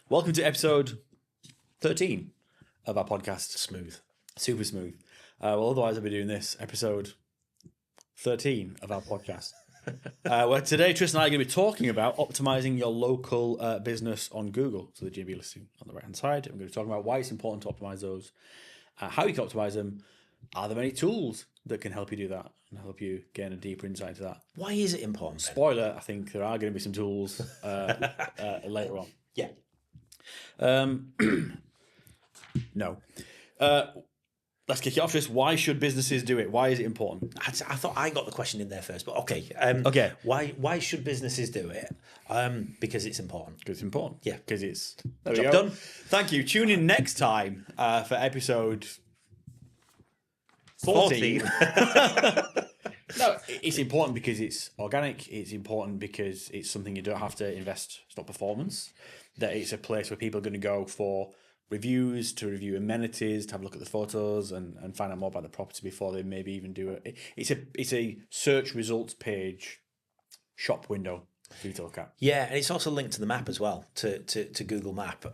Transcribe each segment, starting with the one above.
Welcome to episode 13 of our podcast. Smooth. Super smooth. Well, otherwise I'll be doing this, episode 13 of our podcast. Where today Tristan and I are going to be talking about optimizing your local business on Google. So the GB listing on the right-hand side. I'm going to be talking about why it's important to optimize those, how you can optimize them. Are there any tools that can help you do that and help you gain a deeper insight into that? Why is it important? Spoiler, I think there are going to be some tools later on. Yeah. No. Let's kick it off. Just why should businesses do it? Why is it important? I thought I got the question in there first, but okay. Okay. Why should businesses do it? Because it's important. Because it's important. Yeah. Because it's Job done. Thank you. Tune in next time for episode 14. No, it's important because it's organic. It's important because it's something you don't have to invest. It's not performance. That it's a place where people are going to go for reviews, to review amenities, to have a look at the photos and find out more about the property before they maybe even do it. It's a search results page shop window for you to look at. Yeah, and it's also linked to the map as well, to Google Map,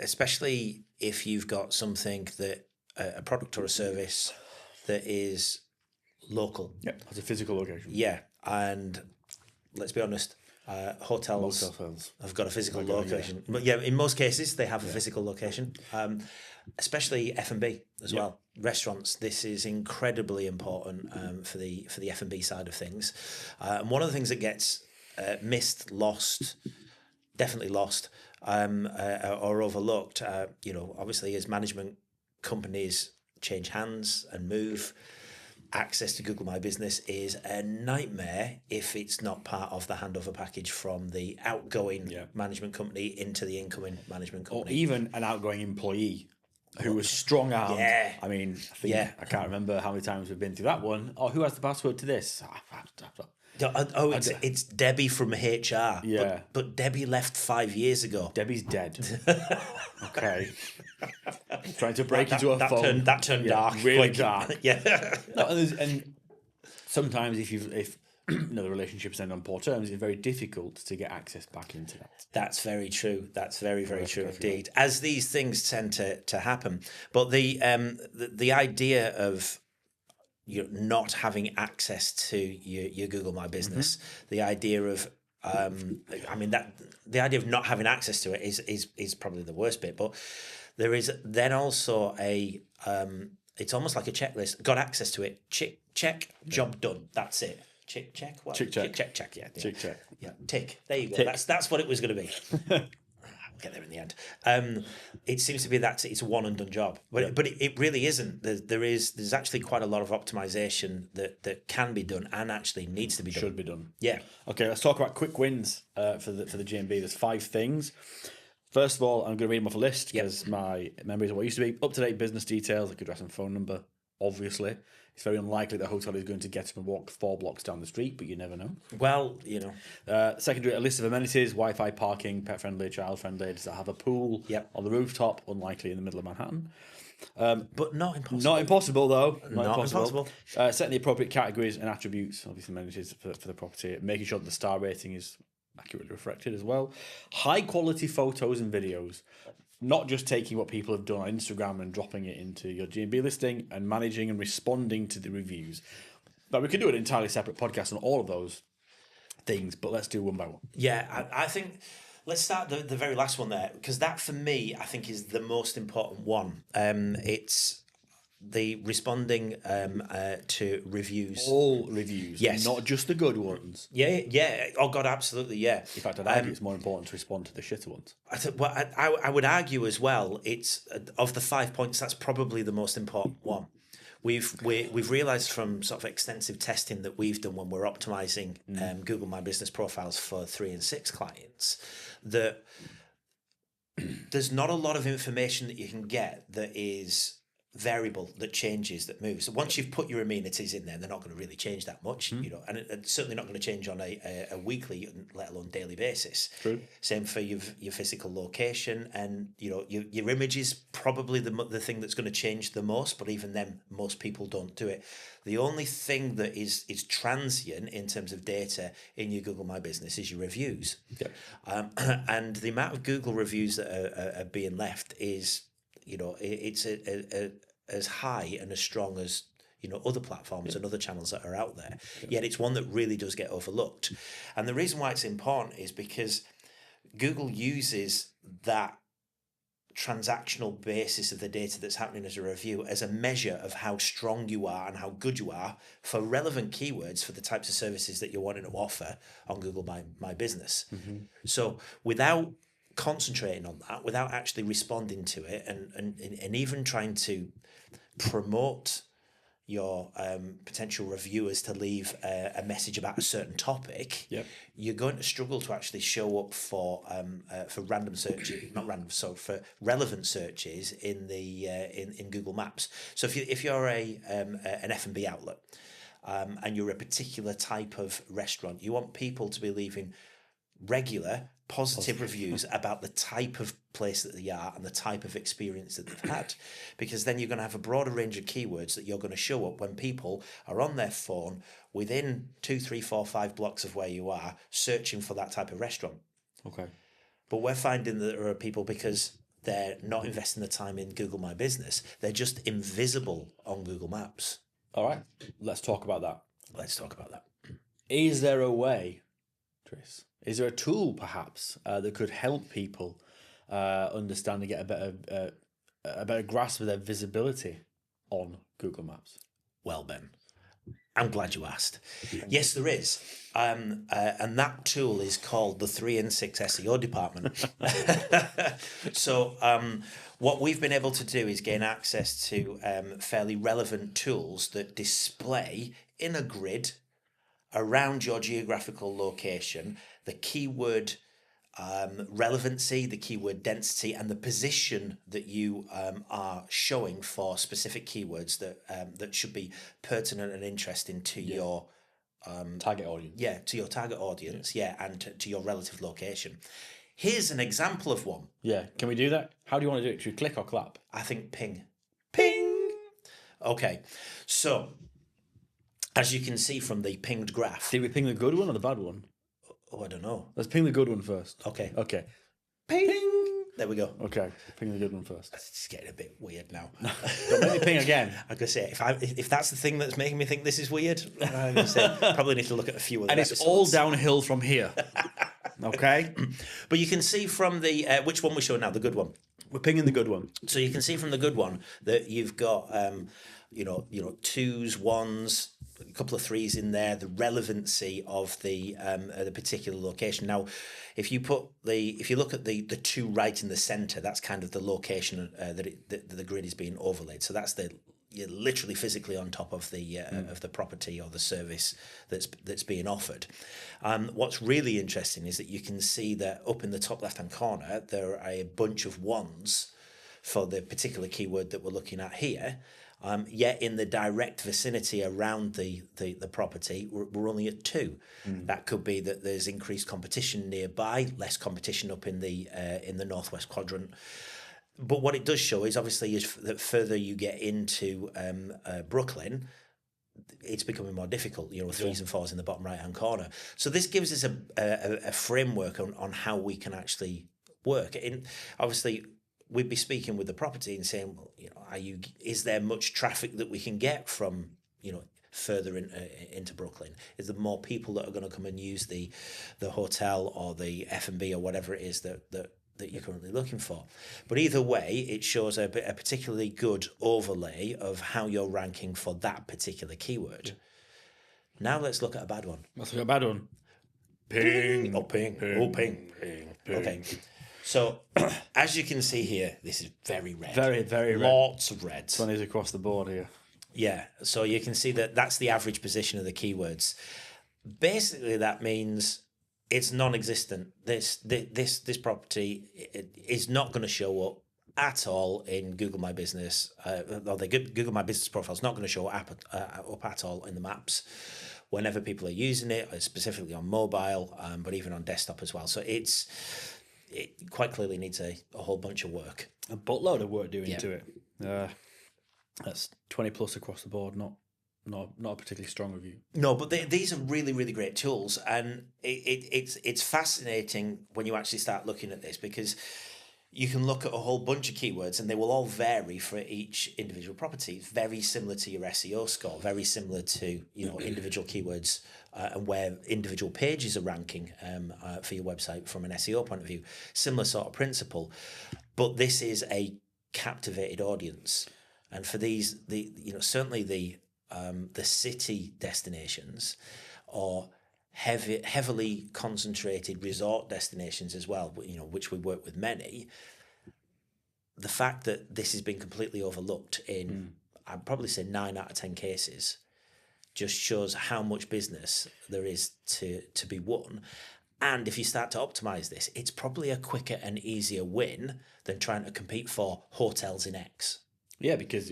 especially if you've got something that a product or a service that is local. Yeah, has a physical location. Yeah, and let's be honest, hotels have got a physical location. But yeah, in most cases they have a physical location, especially F&B as well. Restaurants, this is incredibly important for the F&B side of things. And one of the things that gets missed, definitely lost, or overlooked, obviously as management companies change hands and move, access to Google My Business is a nightmare if it's not part of the handover package from the outgoing management company into the incoming management company. Or even an outgoing employee who was strong-armed. Yeah. I mean, I can't remember how many times we've been through that one. Oh, who has the password to this? Oh, it's Debbie from HR. Yeah. But Debbie left 5 years ago. Debbie's dead. Okay. Trying to break into a phone. That turned dark. Really dark. Yeah. No, and sometimes if the relationship's end on poor terms, it's very difficult to get access back into that. That's very true. That's very, very true indeed. As these things tend to happen. But the idea of not having access to your Google My Business, the idea of the idea of not having access to it is probably the worst bit. But there is then also it's almost like a checklist. Got access to it. Check. Job done. That's it. Check. What? Check. Check. Yeah. Check. Yeah. Tick. There you go. Tick. That's what it was going to be. I'll get there in the end. It seems to be that it's a one and done job, but it really isn't. There's actually quite a lot of optimization that can be done and actually needs to be done. Should be done. Yeah. Okay, let's talk about quick wins for the GMB. There's 5 things. First of all, I'm going to read them off a list because my memories are what used to be. Up-to-date business details, like address and phone number, obviously. It's very unlikely the hotel is going to get up and walk 4 blocks down the street, but you never know. Well, Secondary, a list of amenities, Wi-Fi, parking, pet-friendly, child-friendly. Does that have a pool on the rooftop? Unlikely in the middle of Manhattan. But not impossible. Not impossible, though. Not impossible. Setting the appropriate categories and attributes, obviously amenities for the property. Making sure that the star rating is accurately reflected as well. High-quality photos and videos. Not just taking what people have done on Instagram and dropping it into your GMB listing and managing and responding to the reviews. But we could do an entirely separate podcast on all of those things, but let's do one by one. Yeah, I think let's start the very last one there, because that for me, I think, is the most important one. It's the responding to reviews. All reviews. Yes. Not just the good ones. Yeah. Oh, God, absolutely, yeah. In fact, I'd argue it's more important to respond to the shitter ones. I would argue as well, it's of the 5 points, that's probably the most important one. We've realised from sort of extensive testing that we've done when we're optimising Google My Business profiles for 3&6 clients that there's not a lot of information that you can get that is variable that changes, that moves. So once you've put your amenities in there, they're not going to really change that much, and it's certainly not going to change on a weekly, let alone daily basis. True. Same for your physical location, and your image is probably the thing that's going to change the most. But even then, most people don't do it. The only thing that is transient in terms of data in your Google My Business is your reviews. Yeah. And the amount of Google reviews that are being left is, it's as high and as strong as other platforms and other channels that are out there. Yet it's one that really does get overlooked. And the reason why it's important is because Google uses that transactional basis of the data that's happening as a review as a measure of how strong you are and how good you are for relevant keywords for the types of services that you're wanting to offer on Google My Business. So without concentrating on that, without actually responding to it, and even trying to promote your potential reviewers to leave a message about a certain topic, you're going to struggle to actually show up for random searches, for relevant searches in the in Google Maps. So if you're an F&B outlet and you're a particular type of restaurant, you want people to be leaving regular positive reviews about the type of place that they are and the type of experience that they've had, because then you're going to have a broader range of keywords that you're going to show up when people are on their phone within 2, 3, 4, 5 blocks of where you are searching for that type of restaurant. Okay. But we're finding that there are people, because they're not investing the time in Google My Business, they're just invisible on Google Maps. All right, let's talk about that. Is there a way, Tris? Is there a tool, perhaps, that could help people understand and get a better grasp of their visibility on Google Maps? Well, Ben, I'm glad you asked. Yes, there is. And that tool is called the 3&6 SEO department. So what we've been able to do is gain access to fairly relevant tools that display in a grid around your geographical location the keyword relevancy, the keyword density, and the position that you are showing for specific keywords that should be pertinent and interesting to your target audience. Yeah, to your target audience, and to your relative location. Here's an example of one. Yeah, can we do that? How do you want to do it? Should we click or clap? I think ping. Ping! Okay, so as you can see from the pinged graph... Did we ping the good one or the bad one? Oh, I don't know. Let's ping the good one first. Okay. Ping! There we go. Okay, ping the good one first. It's getting a bit weird now. Don't make me ping again. I'm going to say, if that's the thing that's making me think this is weird, I'm going to say, probably need to look at a few of And it's episodes. all downhill from here. Okay? But you can see from the... which one we're showing now? The good one. We're pinging the good one. So you can see from the good one that you've got, twos, ones, a couple of threes in there, the relevancy of the particular location. Now, if you look at the two right in the center, that's kind of the location that the grid is being overlaid. So that's you're literally physically on top of the property or the service that's being offered. What's really interesting is that you can see that up in the top left hand corner there are a bunch of ones for the particular keyword that we're looking at here. Yet in the direct vicinity around the property, we're only at 2. That could be that there's increased competition nearby, less competition up in the northwest quadrant. But what it does show is obviously that further you get into Brooklyn, it's becoming more difficult. 3s and 4s in the bottom right hand corner. So this gives us a framework on how we can actually work. Obviously, we'd be speaking with the property and saying, well, is there much traffic that we can get from, further into Brooklyn? Is there more people that are going to come and use the hotel or the F&B or whatever it is that you're currently looking for? But either way, it shows a particularly good overlay of how you're ranking for that particular keyword. Now let's look at a bad one. Let's look at a bad one. Ping. Oh, ping. Ping. Oh, ping. Ping. Okay. So, as you can see here, this is very red. Very, very red. Lots of reds. 20s across the board here. Yeah, so you can see that that's the average position of the keywords. Basically, that means it's non-existent. This property is not going to show up at all in Google My Business. Or the Google My Business profile is not going to show up at all in the maps whenever people are using it, specifically on mobile, but even on desktop as well. So it quite clearly needs a whole bunch of work. A buttload of work doing to it. That's 20 plus across the board, not a particularly strong review. No, but these are really, really great tools, and it's fascinating when you actually start looking at this, because you can look at a whole bunch of keywords and they will all vary for each individual property. It's very similar to your SEO score, very similar to individual keywords and where individual pages are ranking for your website from an SEO point of view. Similar sort of principle, but this is a captivated audience, and for these, certainly the city destinations or heavily concentrated resort destinations as well, which we work with many. The fact that this has been completely overlooked in, I'd probably say 9 out of 10 cases, just shows how much business there is to be won. And if you start to optimize this, it's probably a quicker and easier win than trying to compete for hotels in X. Yeah, because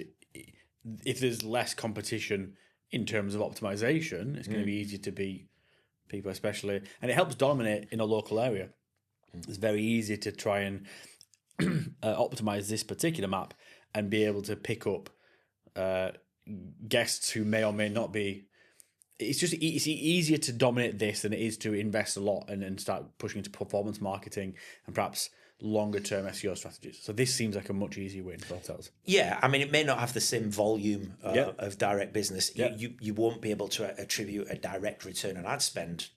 if there's less competition in terms of optimization, it's going to be easier to beat people, especially, and it helps dominate in a local area. It's very easy to try and optimize this particular map and be able to pick up guests who may or may not be. It's easier to dominate this than it is to invest a lot and start pushing into performance marketing and perhaps longer term SEO strategies. So this seems like a much easier win for hotels. Yeah, I mean, it may not have the same volume of direct business. You won't be able to attribute a direct return on ad spend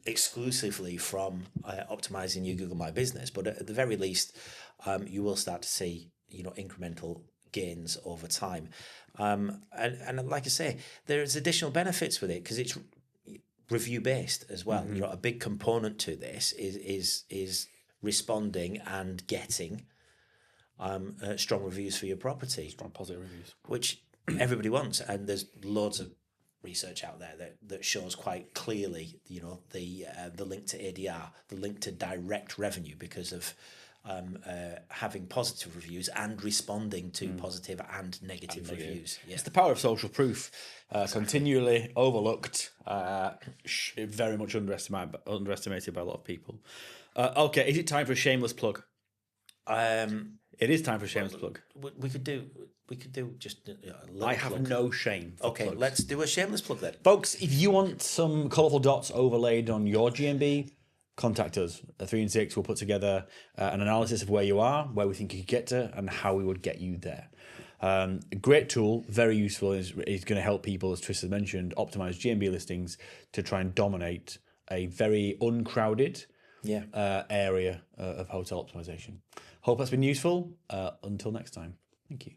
exclusively from optimizing your Google My Business, but at the very least, you will start to see incremental gains over time. And like I say, there's additional benefits with it because it's review based as well. A big component to this is responding and getting strong reviews for your property. Strong positive reviews. Which everybody wants. And there's loads of research out there that shows quite clearly, the link to ADR, the link to direct revenue because of having positive reviews and responding to positive and negative reviews. Yeah. It's the power of social proof, continually overlooked, very much underestimated by a lot of people. Okay, is it time for a shameless plug? It is time for a shameless plug. We could do just a little I have plug. no shame. Okay, plugs. let's do a shameless plug then. Folks, if you want some colourful dots overlaid on your GMB, contact us. 3&6 will put together an analysis of where you are, where we think you could get to, and how we would get you there. A great tool, very useful, is going to help people, as Tristan mentioned, optimize GMB listings to try and dominate a very uncrowded area of hotel optimization. Hope that's been useful. Until next time, thank you.